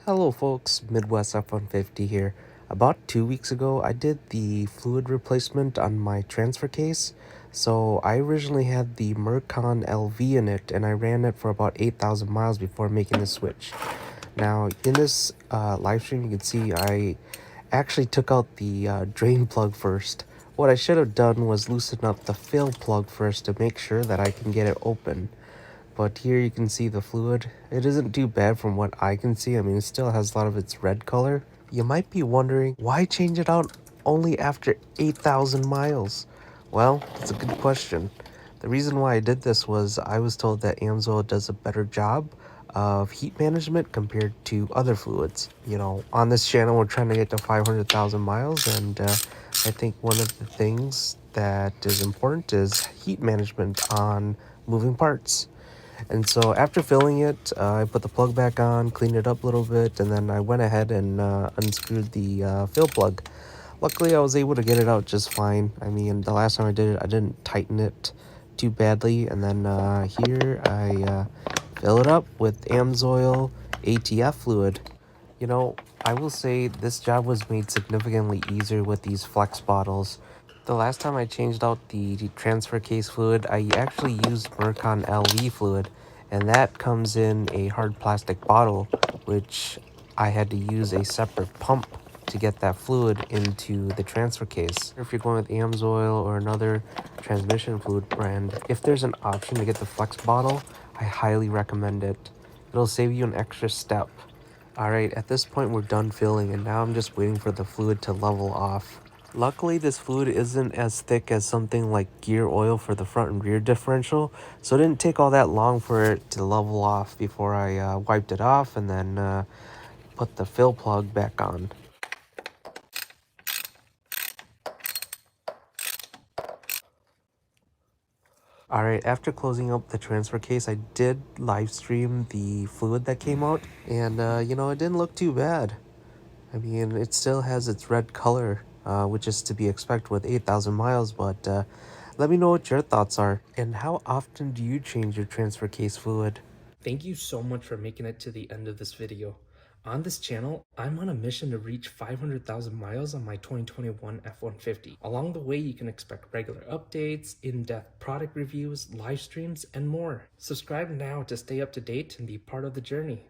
Hello folks, Midwest F-150 here. About 2 weeks ago, I did the fluid replacement on my transfer case. So I originally had the Mercon LV in it, and I ran it for about 8,000 miles before making the switch. Now, in this live stream, you can see I actually took out the drain plug first. What I should have done was loosen up the fill plug first to make sure that I can get it open. But here you can see the fluid. It isn't too bad from what I can see. I mean, it still has a lot of its red color. You might be wondering, why change it out only after 8,000 miles? Well, it's a good question. The reason why I did this was I was told that Amsoil does a better job of heat management compared to other fluids. You know, on this channel, we're trying to get to 500,000 miles, and I think one of the things that is important is heat management on moving parts. And so after filling it, I put the plug back on, cleaned it up a little bit, and then I went ahead and unscrewed the fill plug. Luckily, I was able to get it out just fine. I mean, the last time I did it, I didn't tighten it too badly. And then here I fill it up with Amsoil ATF fluid. You know, I will say this job was made significantly easier with these flex bottles. The last time I changed out the transfer case fluid, I actually used Mercon LV fluid, and that comes in a hard plastic bottle, which I had to use a separate pump to get that fluid into the transfer case. If you're going with Amsoil or another transmission fluid brand, if there's an option to get the flex bottle, I highly recommend it. It'll save you an extra step. Alright, at this point we're done filling, and now I'm just waiting for the fluid to level off. Luckily, this fluid isn't as thick as something like gear oil for the front and rear differential, so it didn't take all that long for it to level off before I wiped it off and then put the fill plug back on. Alright, after closing up the transfer case, I did live stream the fluid that came out, and you know, it didn't look too bad. I mean, it still has its red color, which is to be expected with 8,000 miles, but let me know what your thoughts are. And how often do you change your transfer case fluid? Thank you so much for making it to the end of this video. On this channel, I'm on a mission to reach 500,000 miles on my 2021 F-150. Along the way, you can expect regular updates, in-depth product reviews, live streams, and more. Subscribe now to stay up to date and be part of the journey.